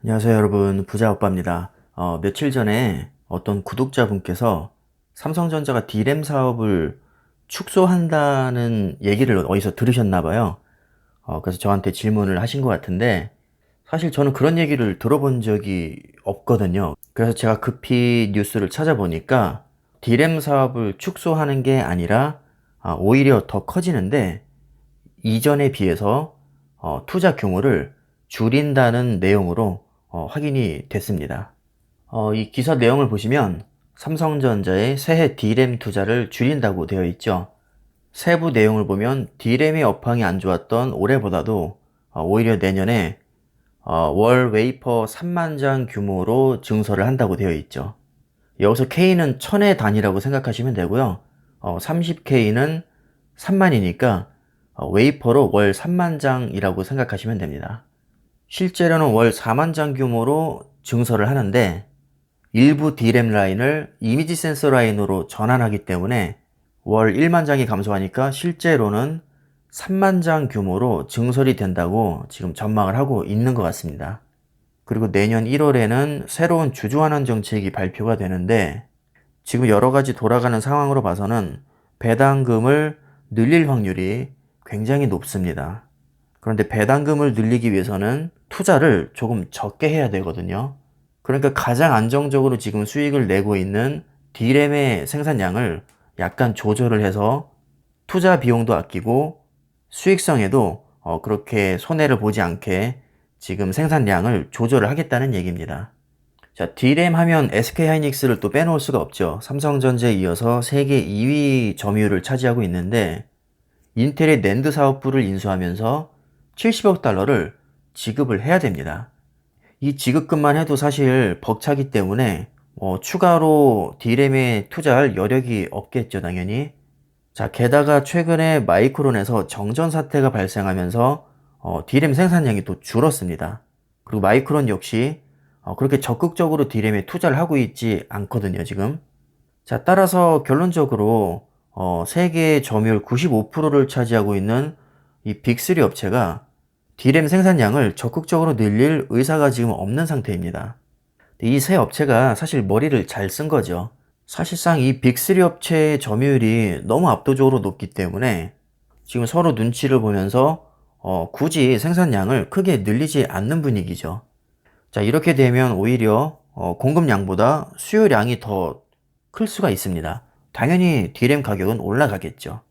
안녕하세요 여러분, 부자오빠입니다. 며칠 전에 어떤 구독자분께서 삼성전자가 D램 사업을 축소한다는 얘기를 어디서 들으셨나봐요. 그래서 저한테 질문을 하신 것 같은데, 사실 저는 그런 얘기를 들어본 적이 없거든요. 그래서 제가 급히 뉴스를 찾아보니까 D램 사업을 축소하는 게 아니라 오히려 더 커지는데, 이전에 비해서 투자 규모를 줄인다는 내용으로 확인이 됐습니다. 이 기사 내용을 보시면 삼성전자의 새해 D램 투자를 줄인다고 되어 있죠. 세부 내용을 보면 D램의 업황이 안 좋았던 올해보다도 오히려 내년에 월 웨이퍼 3만 장 규모로 증설을 한다고 되어 있죠. 여기서 K는 천의 단위라고 생각하시면 되고요. 30K는 3만이니까 웨이퍼로 월 3만 장이라고 생각하시면 됩니다. 실제로는 월 4만 장 규모로 증설을 하는데, 일부 D램 라인을 이미지 센서 라인으로 전환하기 때문에 월 1만 장이 감소하니까 실제로는 3만 장 규모로 증설이 된다고 지금 전망을 하고 있는 것 같습니다. 그리고 내년 1월에는 새로운 주주환원 정책이 발표가 되는데, 지금 여러 가지 돌아가는 상황으로 봐서는 배당금을 늘릴 확률이 굉장히 높습니다. 그런데 배당금을 늘리기 위해서는 투자를 조금 적게 해야 되거든요. 그러니까 가장 안정적으로 지금 수익을 내고 있는 D램의 생산량을 약간 조절을 해서 투자 비용도 아끼고 수익성에도 그렇게 손해를 보지 않게 지금 생산량을 조절을 하겠다는 얘기입니다. 자, D램 하면 SK하이닉스를 또 빼놓을 수가 없죠. 삼성전자에 이어서 세계 2위 점유율을 차지하고 있는데, 인텔의 낸드 사업부를 인수하면서 70억 달러를 지급을 해야 됩니다. 이 지급금만 해도 사실 벅차기 때문에 추가로 D램에 투자할 여력이 없겠죠, 당연히. 자, 게다가 최근에 마이크론에서 정전 사태가 발생하면서 D램 생산량이 또 줄었습니다. 그리고 마이크론 역시 그렇게 적극적으로 D램에 투자를 하고 있지 않거든요, 지금. 자, 따라서 결론적으로 세계 점유율 95%를 차지하고 있는 이 빅3 업체가 D램 생산량을 적극적으로 늘릴 의사가 지금 없는 상태입니다. 이 세 업체가 사실 머리를 잘 쓴 거죠. 사실상 이 빅3 업체의 점유율이 너무 압도적으로 높기 때문에 지금 서로 눈치를 보면서 굳이 생산량을 크게 늘리지 않는 분위기죠. 자, 이렇게 되면 오히려 공급량보다 수요량이 더 클 수가 있습니다. 당연히 D램 가격은 올라가겠죠.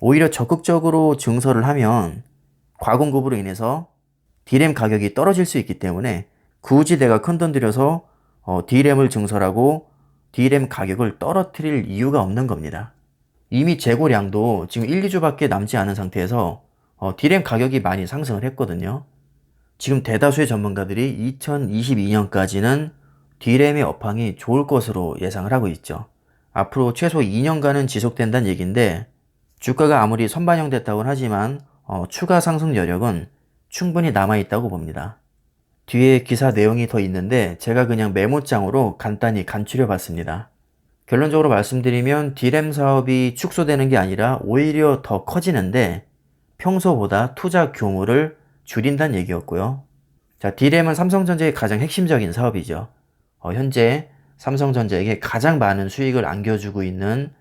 오히려 적극적으로 증설을 하면 과공급으로 인해서 D램 가격이 떨어질 수 있기 때문에 굳이 내가 큰돈 들여서 D램을 증설하고 D램 가격을 떨어뜨릴 이유가 없는 겁니다. 이미 재고량도 지금 1, 2주밖에 남지 않은 상태에서 D램 가격이 많이 상승을 했거든요. 지금 대다수의 전문가들이 2022년까지는 D램의 업황이 좋을 것으로 예상을 하고 있죠. 앞으로 최소 2년간은 지속된다는 얘기인데, 주가가 아무리 선반영됐다고는 하지만 추가 상승 여력은 충분히 남아있다고 봅니다. 뒤에 기사 내용이 더 있는데 제가 그냥 메모장으로 간단히 간추려 봤습니다. 결론적으로 말씀드리면 D램 사업이 축소되는 게 아니라 오히려 더 커지는데, 평소보다 투자 규모를 줄인다는 얘기였고요. 자, D램은 삼성전자의 가장 핵심적인 사업이죠. 현재 삼성전자에게 가장 많은 수익을 안겨주고 있는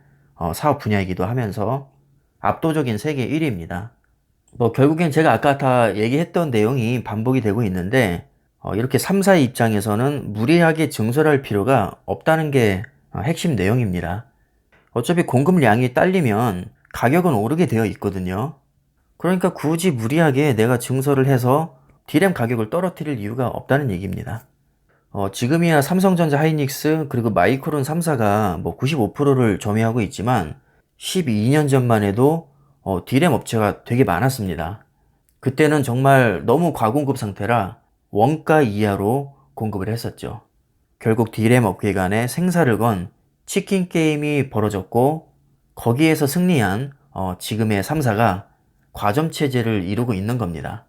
사업 분야이기도 하면서 압도적인 세계 1위입니다. 결국엔 제가 아까 다 얘기했던 내용이 반복이 되고 있는데, 이렇게 3사의 입장에서는 무리하게 증설할 필요가 없다는 게 핵심 내용입니다. 어차피 공급량이 딸리면 가격은 오르게 되어 있거든요. 그러니까 굳이 무리하게 내가 증설을 해서 D램 가격을 떨어뜨릴 이유가 없다는 얘기입니다. 지금이야 삼성전자 하이닉스 그리고 마이크론 3사가 95%를 점유하고 있지만 12년 전만 해도 D램 업체가 되게 많았습니다. 그때는 정말 너무 과공급 상태라 원가 이하로 공급을 했었죠. 결국 D램 업계 간에 생사를 건 치킨 게임이 벌어졌고, 거기에서 승리한 지금의 3사가 과점 체제를 이루고 있는 겁니다.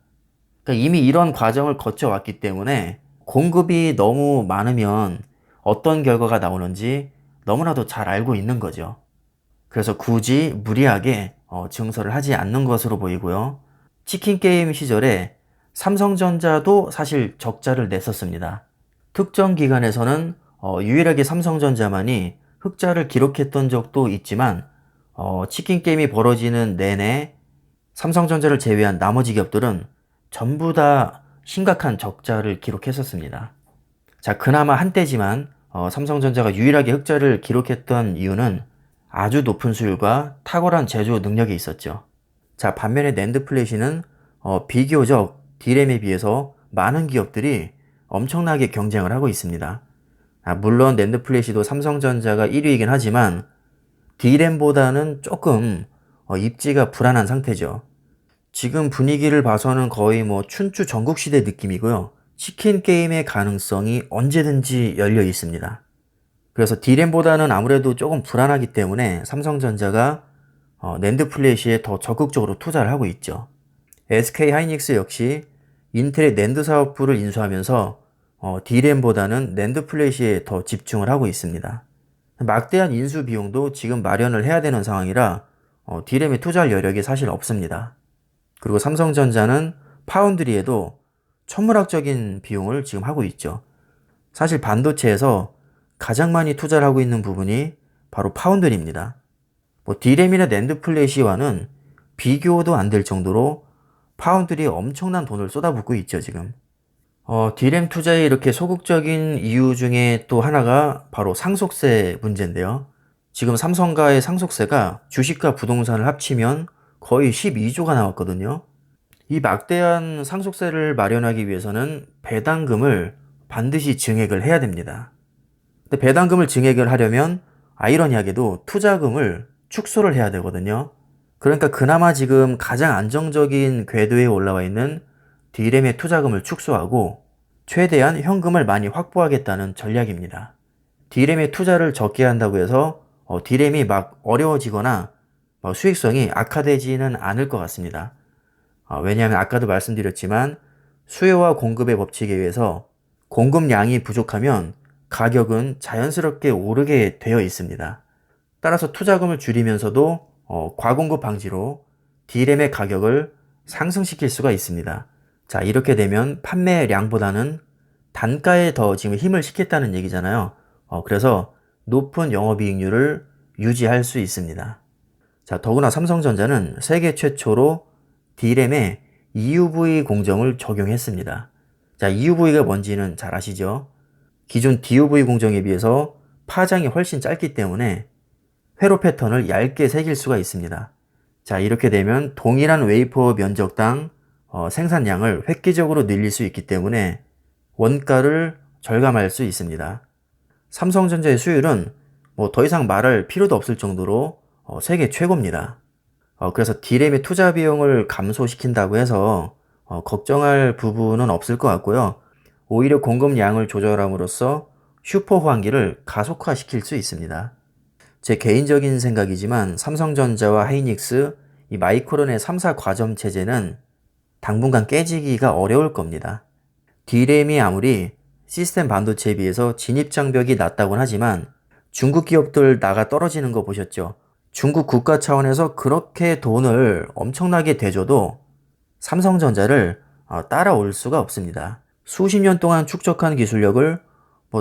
그러니까 이미 이런 과정을 거쳐왔기 때문에 공급이 너무 많으면 어떤 결과가 나오는지 너무나도 잘 알고 있는 거죠. 그래서 굳이 무리하게 증설을 하지 않는 것으로 보이고요. 치킨 게임 시절에 삼성전자도 사실 적자를 냈었습니다. 특정 기간에서는 유일하게 삼성전자만이 흑자를 기록했던 적도 있지만 치킨 게임이 벌어지는 내내 삼성전자를 제외한 나머지 기업들은 전부 다 심각한 적자를 기록했었습니다. 자, 그나마 한때지만 삼성전자가 유일하게 흑자를 기록했던 이유는 아주 높은 수율과 탁월한 제조 능력이 있었죠. 자, 반면에 낸드 플래시는 비교적 D램에 비해서 많은 기업들이 엄청나게 경쟁을 하고 있습니다. 물론 낸드 플래시도 삼성전자가 1위이긴 하지만 D램보다는 조금 입지가 불안한 상태죠. 지금 분위기를 봐서는 거의 뭐 춘추 전국시대 느낌이고요. 치킨 게임의 가능성이 언제든지 열려 있습니다. 그래서 D램보다는 아무래도 조금 불안하기 때문에 삼성전자가 낸드 플래시에 더 적극적으로 투자를 하고 있죠. SK하이닉스 역시 인텔의 낸드 사업부를 인수하면서 D램보다는 낸드 플래시에 더 집중을 하고 있습니다. 막대한 인수 비용도 지금 마련을 해야 되는 상황이라 D램에 투자할 여력이 사실 없습니다. 그리고 삼성전자는 파운드리에도 천문학적인 비용을 지금 하고 있죠. 사실 반도체에서 가장 많이 투자를 하고 있는 부분이 바로 파운드리입니다. D램이나 낸드 플래시와는 비교도 안 될 정도로 파운드리에 엄청난 돈을 쏟아붓고 있죠, 지금. D램 투자에 이렇게 소극적인 이유 중에 또 하나가 바로 상속세 문제인데요. 지금 삼성가의 상속세가 주식과 부동산을 합치면 거의 12조가 나왔거든요. 이 막대한 상속세를 마련하기 위해서는 배당금을 반드시 증액을 해야 됩니다. 근데 배당금을 증액을 하려면 아이러니하게도 투자금을 축소를 해야 되거든요. 그러니까 그나마 지금 가장 안정적인 궤도에 올라와 있는 D램의 투자금을 축소하고 최대한 현금을 많이 확보하겠다는 전략입니다. D램의 투자를 적게 한다고 해서 D램이 막 어려워지거나 수익성이 악화되지는 않을 것 같습니다. 왜냐하면 아까도 말씀드렸지만 수요와 공급의 법칙에 의해서 공급량이 부족하면 가격은 자연스럽게 오르게 되어 있습니다. 따라서 투자금을 줄이면서도 과공급 방지로 D램의 가격을 상승시킬 수가 있습니다. 자, 이렇게 되면 판매량보다는 단가에 더 지금 힘을 실겠다는 얘기잖아요. 그래서 높은 영업이익률을 유지할 수 있습니다. 자, 더구나 삼성전자는 세계 최초로 D램에 EUV 공정을 적용했습니다. 자, EUV가 뭔지는 잘 아시죠? 기존 DUV 공정에 비해서 파장이 훨씬 짧기 때문에 회로 패턴을 얇게 새길 수가 있습니다. 자, 이렇게 되면 동일한 웨이퍼 면적당 생산량을 획기적으로 늘릴 수 있기 때문에 원가를 절감할 수 있습니다. 삼성전자의 수율은 더 이상 말할 필요도 없을 정도로 세계 최고입니다. 그래서 D램의 투자 비용을 감소시킨다고 해서 걱정할 부분은 없을 것 같고요. 오히려 공급량을 조절함으로써 슈퍼 호황기를 가속화시킬 수 있습니다. 제 개인적인 생각이지만 삼성전자와 하이닉스, 이 마이크론의 3사 과점 체제는 당분간 깨지기가 어려울 겁니다. D램이 아무리 시스템 반도체에 비해서 진입장벽이 낮다곤 하지만 중국 기업들 나가 떨어지는 거 보셨죠? 중국 국가 차원에서 그렇게 돈을 엄청나게 대줘도 삼성전자를 따라올 수가 없습니다. 수십 년 동안 축적한 기술력을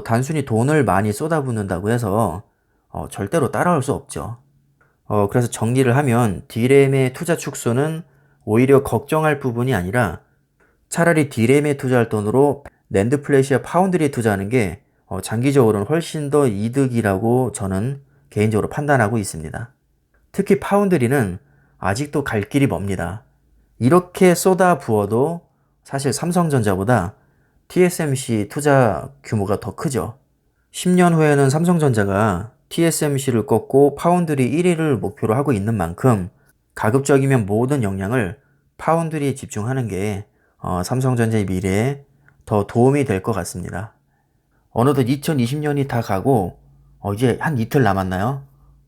단순히 돈을 많이 쏟아붓는다고 해서 절대로 따라올 수 없죠. 그래서 정리를 하면 D램의 투자 축소는 오히려 걱정할 부분이 아니라 차라리 D램에 투자할 돈으로 낸드 플래시와 파운드리에 투자하는 게 장기적으로는 훨씬 더 이득이라고 저는 개인적으로 판단하고 있습니다. 특히 파운드리는 아직도 갈 길이 멉니다. 이렇게 쏟아 부어도 사실 삼성전자보다 TSMC 투자 규모가 더 크죠. 10년 후에는 삼성전자가 TSMC를 꺾고 파운드리 1위를 목표로 하고 있는 만큼 가급적이면 모든 역량을 파운드리에 집중하는 게 삼성전자의 미래에 더 도움이 될 것 같습니다. 어느덧 2020년이 다 가고 이제 한 이틀 남았나요?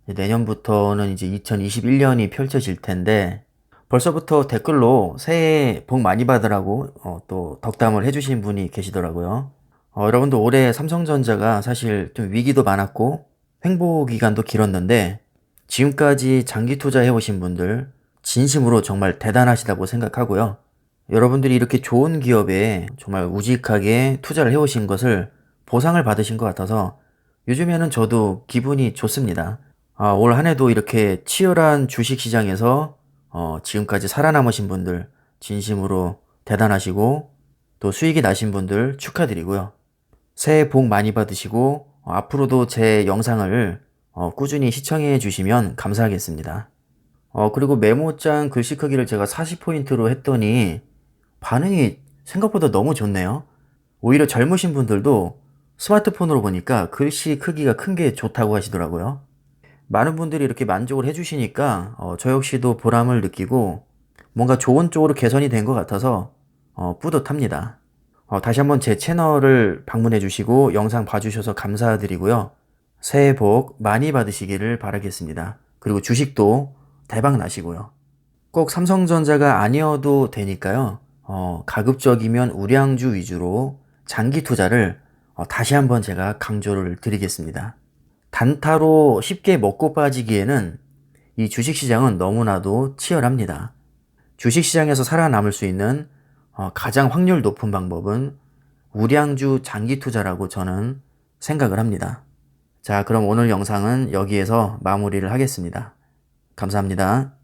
내년부터는 이제 2021년이 펼쳐질 텐데 벌써부터 댓글로 새해 복 많이 받으라고 또 덕담을 해주신 분이 계시더라고요. 여러분도 올해 삼성전자가 사실 좀 위기도 많았고 횡보 기간도 길었는데 지금까지 장기 투자해 오신 분들 진심으로 정말 대단하시다고 생각하고요. 여러분들이 이렇게 좋은 기업에 정말 우직하게 투자를 해오신 것을 보상을 받으신 것 같아서 요즘에는 저도 기분이 좋습니다. 올 한 해도 이렇게 치열한 주식시장에서 지금까지 살아남으신 분들 진심으로 대단하시고 또 수익이 나신 분들 축하드리고요. 새해 복 많이 받으시고 앞으로도 제 영상을 꾸준히 시청해 주시면 감사하겠습니다. 그리고 메모장 글씨 크기를 제가 40포인트로 했더니 반응이 생각보다 너무 좋네요. 오히려 젊으신 분들도 스마트폰으로 보니까 글씨 크기가 큰 게 좋다고 하시더라고요. 많은 분들이 이렇게 만족을 해주시니까 저 역시도 보람을 느끼고 뭔가 좋은 쪽으로 개선이 된 것 같아서 뿌듯합니다. 다시 한번 제 채널을 방문해 주시고 영상 봐주셔서 감사드리고요. 새해 복 많이 받으시기를 바라겠습니다. 그리고 주식도 대박 나시고요. 꼭 삼성전자가 아니어도 되니까요. 가급적이면 우량주 위주로 장기 투자를 다시 한번 제가 강조를 드리겠습니다. 단타로 쉽게 먹고 빠지기에는 이 주식시장은 너무나도 치열합니다. 주식시장에서 살아남을 수 있는 가장 확률 높은 방법은 우량주 장기 투자라고 저는 생각을 합니다. 자, 그럼 오늘 영상은 여기에서 마무리를 하겠습니다. 감사합니다.